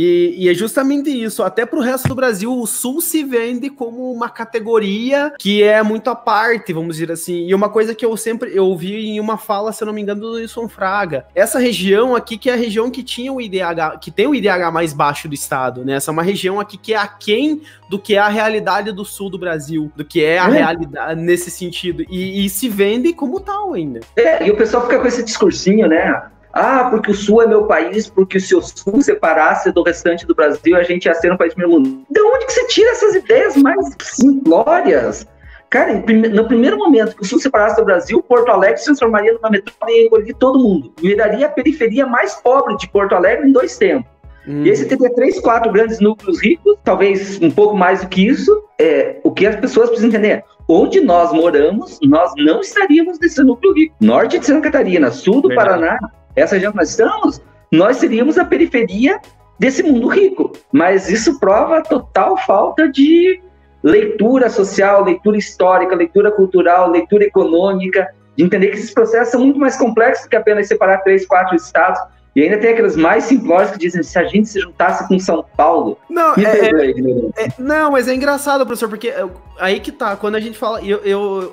E é justamente isso. Até para o resto do Brasil, o Sul se vende como uma categoria que é muito à parte, vamos dizer assim. E uma coisa que eu ouvi em uma fala, se eu não me engano, do Wilson Fraga. Essa região aqui, que é a região que tinha o IDH, que tem o IDH mais baixo do estado, né? Essa é uma região aqui que é aquém do que é a realidade do sul do Brasil, do que é a realidade nesse sentido. E se vende como tal ainda. E o pessoal fica com esse discursinho, né? Porque o Sul é meu país, porque se o Sul separasse do restante do Brasil, a gente ia ser um país primeiro mundo. De onde que você tira essas ideias mais simplórias? Cara, no primeiro momento que o Sul separasse do Brasil, Porto Alegre se transformaria numa metrópole e engolir todo mundo. Viraria a periferia mais pobre de Porto Alegre em 2 tempos. E aí você teria 3, 4 grandes núcleos ricos, talvez um pouco mais do que isso. O que as pessoas precisam entender: onde nós moramos, nós não estaríamos nesse núcleo rico. Norte de Santa Catarina, sul do Paraná, essa região que nós estamos, nós seríamos a periferia desse mundo rico. Mas isso prova a total falta de leitura social, leitura histórica, leitura cultural, leitura econômica, de entender que esses processos são muito mais complexos do que apenas separar 3, 4 estados. E ainda tem aqueles mais simplórios que dizem: se a gente se juntasse com São Paulo... Não, não, mas é engraçado, professor, porque aí que tá, quando a gente fala...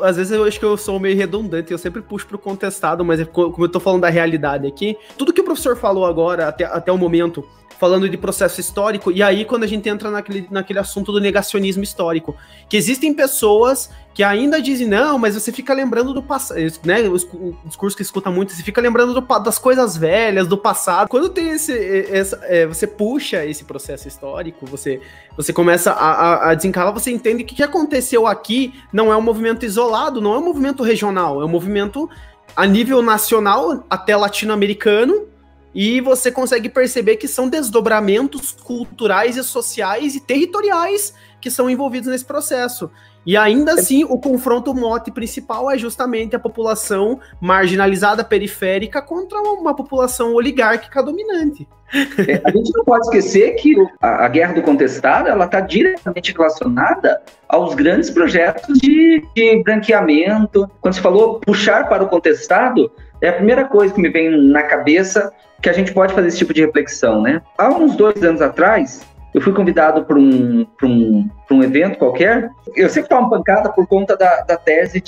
às vezes eu acho que eu sou meio redundante, eu sempre puxo pro contestado, mas como eu tô falando da realidade aqui, tudo que o professor falou agora, até o momento, falando de processo histórico, e aí quando a gente entra naquele assunto do negacionismo histórico, que existem pessoas que ainda dizem: não, mas você fica lembrando do passado, né, o discurso que escuta muito, você fica lembrando das coisas velhas, do passado. Quando tem você puxa esse processo histórico, você começa a desencalar, você entende que o que aconteceu aqui não é um movimento isolado, não é um movimento regional, é um movimento a nível nacional, até latino-americano, e você consegue perceber que são desdobramentos culturais e sociais e territoriais que são envolvidos nesse processo. E ainda assim, o confronto mote principal é justamente a população marginalizada, periférica, contra uma população oligárquica dominante. A gente não pode esquecer que a Guerra do Contestado está diretamente relacionada aos grandes projetos de branqueamento. Quando você falou puxar para o contestado, é a primeira coisa que me vem na cabeça que a gente pode fazer esse tipo de reflexão, né? Há uns 2 anos atrás, eu fui convidado para um evento qualquer. Eu sempre tomo pancada por conta da tese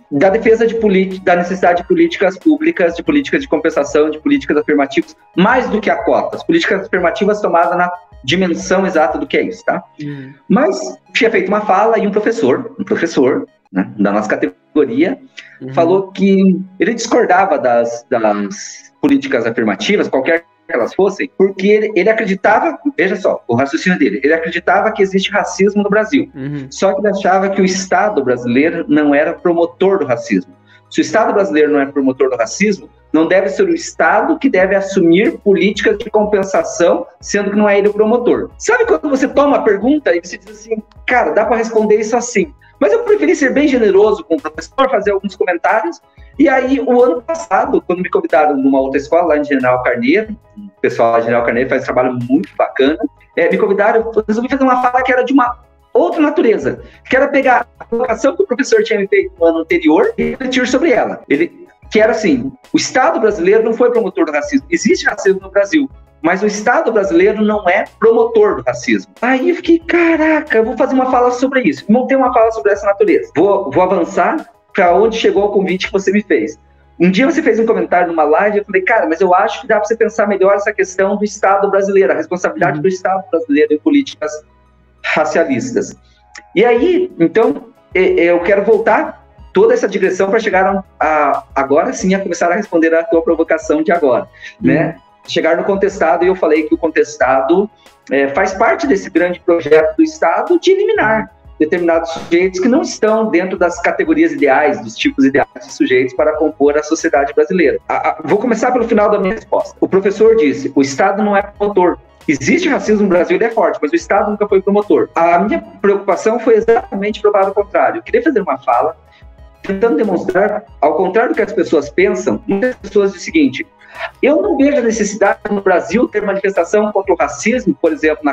da defesa da necessidade de políticas públicas, de políticas de compensação, de políticas afirmativas, mais do que a cota. As políticas afirmativas tomadas na dimensão exata do que é isso, tá? Mas tinha feito uma fala e um professor, né, da nossa categoria, falou que ele discordava das políticas afirmativas, qualquer que elas fossem, porque ele acreditava, veja só, o raciocínio dele, ele acreditava que existe racismo no Brasil, só que ele achava que o Estado brasileiro não era promotor do racismo. Se o Estado brasileiro não é promotor do racismo, não deve ser o Estado que deve assumir políticas de compensação, sendo que não é ele o promotor. Sabe quando você toma a pergunta e você diz assim: cara, dá para responder isso assim? Mas eu preferi ser bem generoso com o professor, fazer alguns comentários. E aí, o ano passado, quando me convidaram numa outra escola, lá em General Carneiro, o pessoal lá de General Carneiro faz um trabalho muito bacana, me convidaram, eu resolvi fazer uma fala que era de uma outra natureza, que era pegar a colocação que o professor tinha me feito no ano anterior e refletir sobre ela. Que era assim: o Estado brasileiro não foi promotor do racismo. Existe racismo no Brasil, mas o Estado brasileiro não é promotor do racismo. Aí eu fiquei: caraca, eu vou fazer uma fala sobre isso. Montei uma fala sobre essa natureza. Vou avançar para onde chegou o convite que você me fez. Um dia você fez um comentário numa live, eu falei: cara, mas eu acho que dá para você pensar melhor essa questão do Estado brasileiro, a responsabilidade do Estado brasileiro em políticas racialistas. E aí, então, eu quero voltar toda essa digressão para chegar agora sim a começar a responder a tua provocação de agora, né? Chegar no contestado, e eu falei que o contestado faz parte desse grande projeto do Estado de eliminar determinados sujeitos que não estão dentro das categorias ideais, dos tipos ideais de sujeitos para compor a sociedade brasileira. Vou começar pelo final da minha resposta. O professor disse: o Estado não é promotor. Existe racismo no Brasil, ele é forte, mas o Estado nunca foi promotor. A minha preocupação foi exatamente provar o contrário. Eu queria fazer uma fala tentando demonstrar, ao contrário do que as pessoas pensam, muitas pessoas dizem o seguinte: eu não vejo a necessidade no Brasil ter manifestação contra o racismo, por exemplo,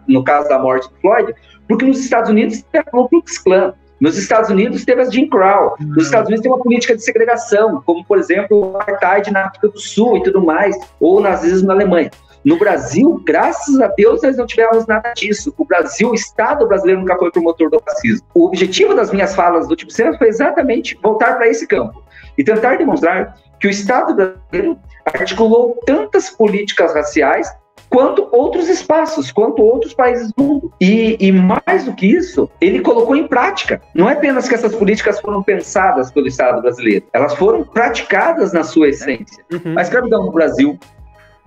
no caso da morte do Floyd, porque nos Estados Unidos teve a Ku Klux Klan, nos Estados Unidos teve a Jim Crow, nos Estados Unidos tem uma política de segregação, como, por exemplo, o apartheid na África do Sul e tudo mais, ou o nazismo na Alemanha. No Brasil, graças a Deus, nós não tivemos nada disso. O Estado brasileiro nunca foi promotor do racismo. O objetivo das minhas falas do último semestre foi exatamente voltar para esse campo e tentar demonstrar que o Estado brasileiro articulou tantas políticas raciais quanto outros espaços, quanto outros países do mundo. E mais do que isso, ele colocou em prática. Não é apenas que essas políticas foram pensadas pelo Estado brasileiro, elas foram praticadas na sua essência. A escravidão no Brasil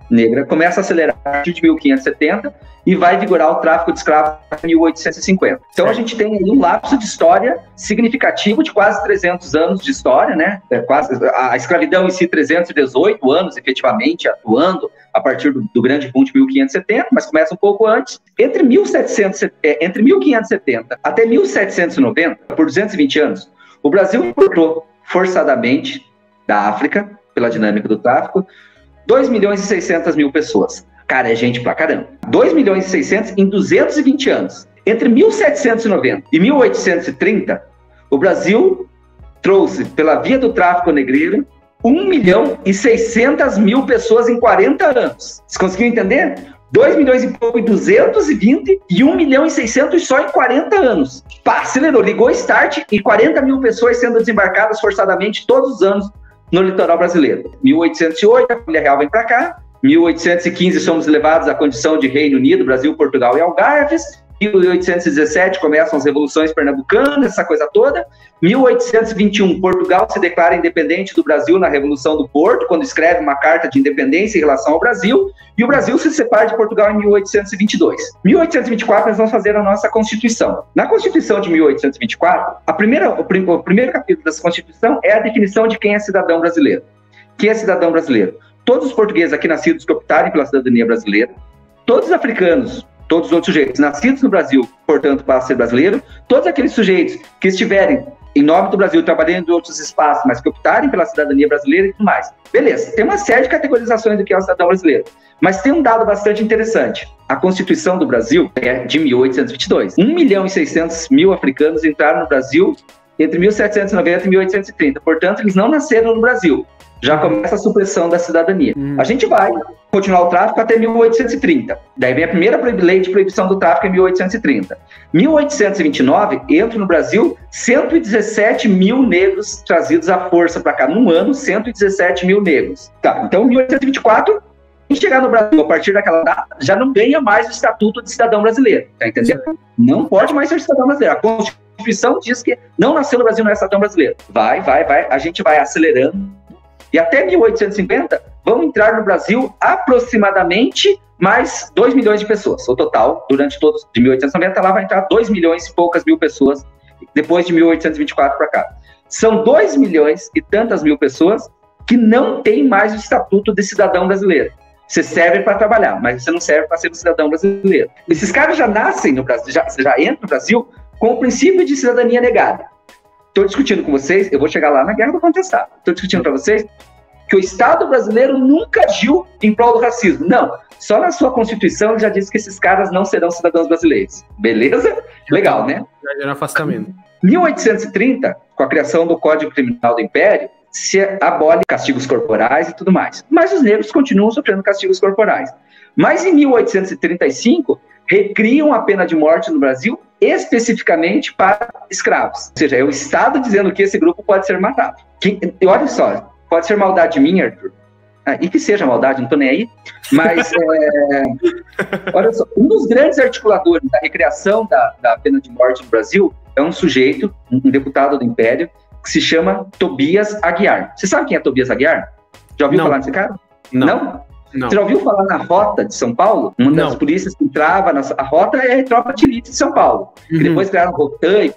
negra começa a acelerar a partir de 1570 e vai vigorar o tráfico de escravos em 1850. Então a gente tem aí um lapso de história significativo de quase 300 anos de história, né? A escravidão em si, 318 anos efetivamente atuando a partir do grande boom de 1570, mas começa um pouco antes. Entre 1570 até 1790, por 220 anos, o Brasil importou forçadamente da África, pela dinâmica do tráfico, 2.600.000 pessoas. Cara, é gente pra caramba. 2.600.000 em 220 anos. Entre 1790 e 1830, o Brasil trouxe, pela via do tráfico negreiro, 1.600.000 pessoas em 40 anos. Vocês conseguiram entender? 2 milhões e pouco em 220 e 1.600.000 só em 40 anos. Pá, acelerou, ligou start e 40.000 pessoas sendo desembarcadas forçadamente todos os anos no litoral brasileiro. 1808, a família real vem para cá. 1815, somos levados à condição de Reino Unido, Brasil, Portugal e Algarves. 1817, começam as revoluções pernambucanas, essa coisa toda. 1821, Portugal se declara independente do Brasil na Revolução do Porto, quando escreve uma carta de independência em relação ao Brasil, e o Brasil se separa de Portugal em 1822. 1824, nós vamos fazer a nossa Constituição. Na Constituição de 1824, o primeiro capítulo dessa Constituição é a definição de quem é cidadão brasileiro. Quem é cidadão brasileiro? Todos os portugueses aqui nascidos que optarem pela cidadania brasileira, todos os africanos, todos os outros sujeitos nascidos no Brasil, portanto, para ser brasileiro, todos aqueles sujeitos que estiverem em nome do Brasil, trabalhando em outros espaços, mas que optarem pela cidadania brasileira e tudo mais. Beleza, tem uma série de categorizações do que é o cidadão brasileiro, mas tem um dado bastante interessante. A Constituição do Brasil é de 1822. 1.600.000 africanos entraram no Brasil entre 1790 e 1830, portanto, eles não nasceram no Brasil. Já começa a supressão da cidadania. A gente vai continuar o tráfico até 1830. Daí vem a primeira lei de proibição do tráfico em 1830. 1829, entra no Brasil 117.000 negros trazidos à força para cá. Num ano, 117.000 negros. Tá, então, em 1824, quem chegar no Brasil a partir daquela data já não ganha mais o estatuto de cidadão brasileiro. Tá entendendo? Não pode mais ser cidadão brasileiro. A Constituição diz que não nasceu no Brasil, não é cidadão brasileiro. Vai. A gente vai acelerando. E até 1850, vão entrar no Brasil aproximadamente mais 2 milhões de pessoas. O total, durante todos de 1890, lá vai entrar 2 milhões e poucas mil pessoas, depois de 1824 para cá. São 2 milhões e tantas mil pessoas que não têm mais o estatuto de cidadão brasileiro. Você serve para trabalhar, mas você não serve para ser um cidadão brasileiro. Esses caras já nascem no Brasil, já entram no Brasil com o princípio de cidadania negada. Estou discutindo com vocês, eu vou chegar lá na Guerra do Contestado. Estou discutindo para vocês que o Estado brasileiro nunca agiu em prol do racismo. Não, só na sua Constituição ele já disse que esses caras não serão cidadãos brasileiros. Beleza? Legal, né? Já era afastamento. 1830, com a criação do Código Criminal do Império, se abole castigos corporais e tudo mais. Mas os negros continuam sofrendo castigos corporais. Mas em 1835, recriam a pena de morte no Brasil especificamente para escravos. Ou seja, é o Estado dizendo que esse grupo pode ser matado. E olha só, pode ser maldade minha, Arthur. E que seja maldade, não estou nem aí. Mas, olha só, um dos grandes articuladores da recriação da pena de morte no Brasil é um sujeito, um deputado do Império, que se chama Tobias Aguiar. Você sabe quem é Tobias Aguiar? Já ouviu falar desse cara? Não? Você já ouviu falar na Rota de São Paulo? Uma das polícias que entrava, a Rota é a tropa de elite de São Paulo. E depois criaram Rotan e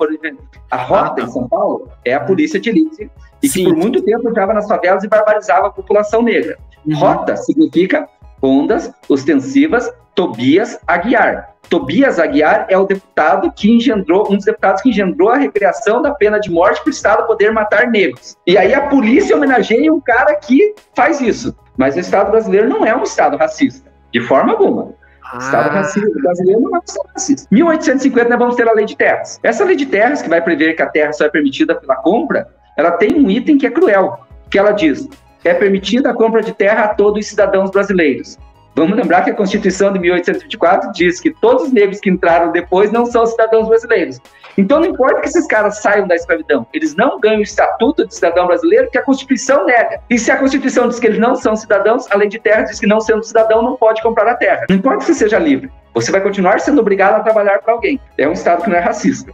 a Rota de São Paulo é a polícia de elite e que por muito tempo entrava nas favelas e barbarizava a população negra. Rota significa rondas ostensivas Tobias Aguiar. Tobias Aguiar é o deputado que engendrou, um dos deputados que engendrou a recriação da pena de morte para o Estado poder matar negros. E aí a polícia homenageia um cara que faz isso. Mas o Estado brasileiro não é um Estado racista, de forma alguma. O Estado brasileiro não é um Estado racista. Em 1850, nós vamos ter a Lei de Terras. Essa Lei de Terras, que vai prever que a terra só é permitida pela compra, ela tem um item que é cruel, que ela diz: é permitida a compra de terra a todos os cidadãos brasileiros. Vamos lembrar que a Constituição de 1824 diz que todos os negros que entraram depois não são cidadãos brasileiros. Então não importa que esses caras saiam da escravidão, eles não ganham o estatuto de cidadão brasileiro que a Constituição nega. E se a Constituição diz que eles não são cidadãos, além de terra, diz que não sendo cidadão não pode comprar a terra. Não importa que você seja livre, você vai continuar sendo obrigado a trabalhar para alguém. É um Estado que não é racista.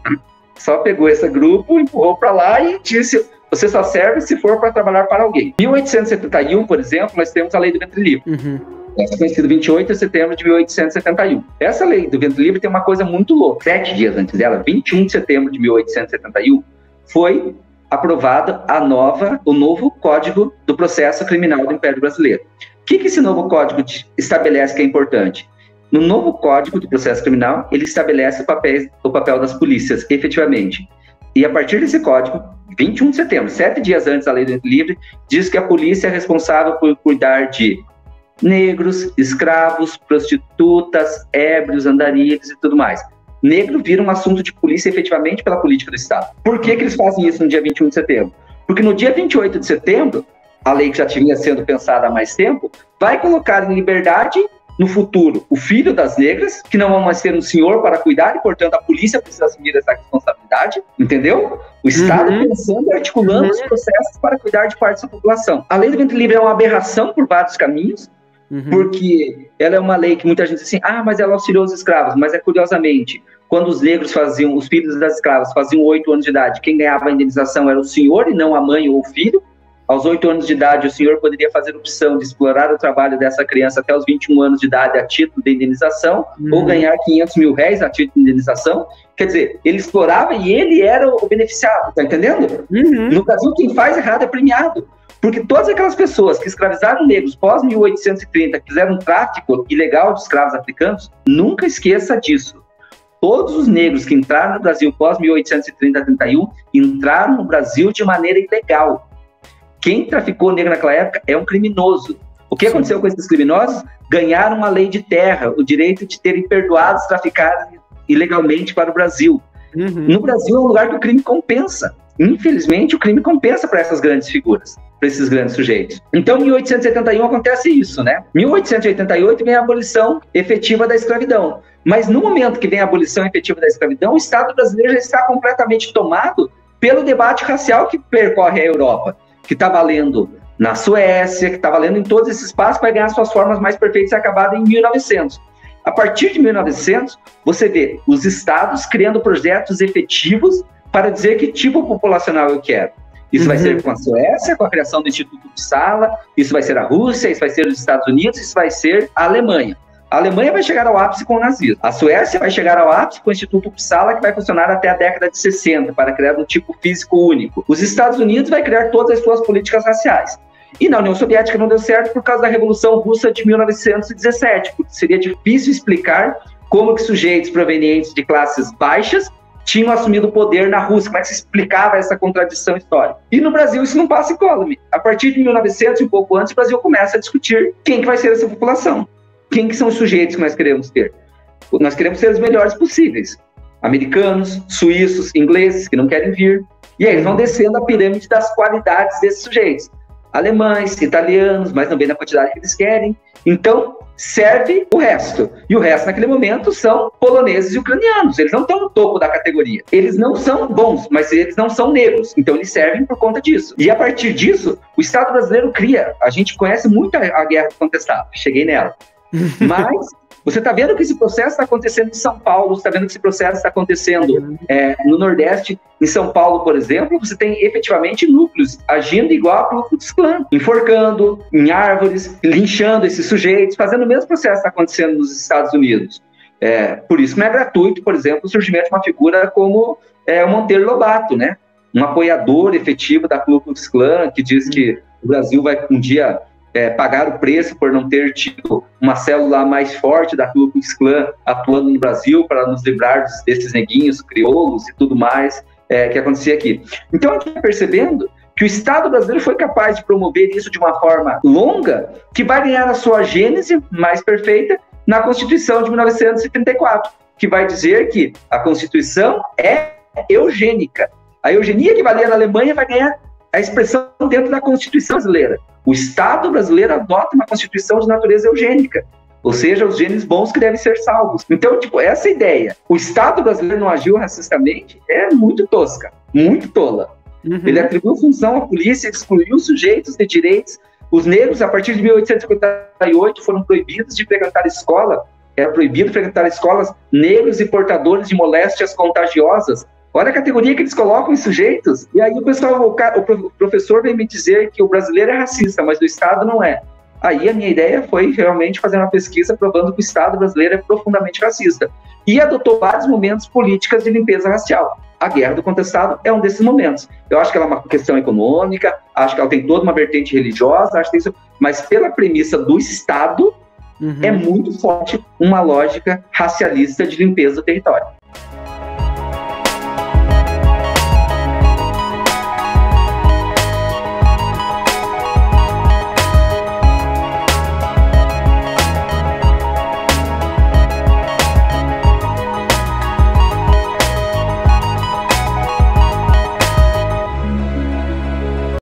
Só pegou esse grupo, empurrou para lá e disse: você só serve se for para trabalhar para alguém. Em 1871, por exemplo, nós temos a Lei do Ventre Livre. Essa foi conhecida 28 de setembro de 1871. Essa lei do ventre livre tem uma coisa muito louca. 7 dias antes dela, 21 de setembro de 1871, foi aprovado o novo Código do Processo Criminal do Império Brasileiro. O que esse novo código estabelece que é importante? No novo Código do Processo Criminal, ele estabelece o papel das polícias, efetivamente. E a partir desse código, 21 de setembro, 7 dias antes da lei do ventre livre, diz que a polícia é responsável por cuidar de negros, escravos, prostitutas, ébrios, andarilhos e tudo mais. Negro vira um assunto de polícia efetivamente pela política do Estado. Por que eles fazem isso no dia 21 de setembro? Porque no dia 28 de setembro, a lei que já tinha sendo pensada há mais tempo, vai colocar em liberdade, no futuro, o filho das negras, que não vão mais ter um senhor para cuidar, e, portanto, a polícia precisa assumir essa responsabilidade, entendeu? O Estado pensando e articulando os processos para cuidar de parte da população. A lei do ventre livre é uma aberração por vários caminhos, porque ela é uma lei que muita gente diz assim, mas ela auxiliou os escravos, mas curiosamente, quando os negros faziam, os filhos das escravas faziam 8 anos de idade, quem ganhava a indenização era o senhor e não a mãe ou o filho. Aos 8 anos de idade, o senhor poderia fazer a opção de explorar o trabalho dessa criança até os 21 anos de idade a título de indenização, ou ganhar 500 mil réis a título de indenização. Quer dizer, ele explorava e ele era o beneficiado, tá entendendo? No Brasil, quem faz errado é premiado. Porque todas aquelas pessoas que escravizaram negros pós-1830, que fizeram um tráfico ilegal de escravos africanos, nunca esqueça disso. Todos os negros que entraram no Brasil pós-1830 a 31, entraram no Brasil de maneira ilegal. Quem traficou negro naquela época é um criminoso. O que aconteceu com esses criminosos? Ganharam a lei de terra, o direito de terem perdoado os traficados ilegalmente para o Brasil. No Brasil é um lugar que o crime compensa. Infelizmente, o crime compensa para essas grandes figuras, para esses grandes sujeitos. Então, em 1871 acontece isso, né? Em 1888 vem a abolição efetiva da escravidão. Mas no momento que vem a abolição efetiva da escravidão, o Estado brasileiro já está completamente tomado pelo debate racial que percorre a Europa, que está valendo na Suécia, que está valendo em todos esses espaços, vai ganhar suas formas mais perfeitas e acabada em 1900. A partir de 1900, você vê os estados criando projetos efetivos para dizer que tipo populacional eu quero. Isso vai ser com a Suécia, com a criação do Instituto Uppsala, isso vai ser a Rússia, isso vai ser os Estados Unidos, isso vai ser a Alemanha. A Alemanha vai chegar ao ápice com o nazismo. A Suécia vai chegar ao ápice com o Instituto Uppsala, que vai funcionar até a década de 60, para criar um tipo físico único. Os Estados Unidos vai criar todas as suas políticas raciais. E na União Soviética não deu certo por causa da Revolução Russa de 1917, porque seria difícil explicar como que sujeitos provenientes de classes baixas tinham assumido o poder na Rússia, como é que se explicava essa contradição histórica. E no Brasil isso não passa incólume. A partir de 1900 e um pouco antes, o Brasil começa a discutir quem que vai ser essa população. Quem que são os sujeitos que nós queremos ter? Nós queremos ser os melhores possíveis. Americanos, suíços, ingleses, que não querem vir. E aí eles vão descendo a pirâmide das qualidades desses sujeitos. Alemães, italianos, mas não vem na quantidade que eles querem. Então, serve o resto. E o resto, naquele momento, são poloneses e ucranianos. Eles não estão no topo da categoria. Eles não são bons, mas eles não são negros. Então, eles servem por conta disso. E, a partir disso, o Estado brasileiro cria. A gente conhece muito a Guerra do Contestado. Cheguei nela. Mas você está vendo que esse processo está acontecendo em São Paulo, você está vendo que esse processo está acontecendo no Nordeste. Em São Paulo, por exemplo, você tem efetivamente núcleos agindo igual a Ku Klux Klan, enforcando em árvores, linchando esses sujeitos, fazendo o mesmo processo que está acontecendo nos Estados Unidos. Por isso não é gratuito, por exemplo, o surgimento de uma figura como o Monteiro Lobato, né? Um apoiador efetivo da Ku Klux Klan, que diz que o Brasil vai um dia pagar o preço por não ter tido uma célula mais forte da Ku Klux Klan atuando no Brasil para nos livrar desses neguinhos, crioulos e tudo mais que acontecia aqui. Então, a gente está percebendo que o Estado brasileiro foi capaz de promover isso de uma forma longa, que vai ganhar a sua gênese mais perfeita na Constituição de 1934, que vai dizer que a Constituição é eugênica. A eugenia que valia na Alemanha vai ganhar a expressão dentro da Constituição brasileira. O Estado brasileiro adota uma Constituição de natureza eugênica. Ou seja, os genes bons que devem ser salvos. Então, tipo, essa ideia, o Estado brasileiro não agiu racistamente, é muito tosca, muito tola. Ele atribuiu função à polícia, excluiu sujeitos de direitos. Os negros, a partir de 1858, foram proibidos de frequentar escola. Era proibido frequentar escolas negros e portadores de moléstias contagiosas. Olha a categoria que eles colocam em sujeitos. E aí o professor vem me dizer que o brasileiro é racista, mas o Estado não é. Aí a minha ideia foi realmente fazer uma pesquisa provando que o Estado brasileiro é profundamente racista. E adotou vários momentos políticas de limpeza racial. A Guerra do Contestado é um desses momentos. Eu acho que ela é uma questão econômica, acho que ela tem toda uma vertente religiosa, acho que isso, mas pela premissa do Estado, é muito forte uma lógica racialista de limpeza do território.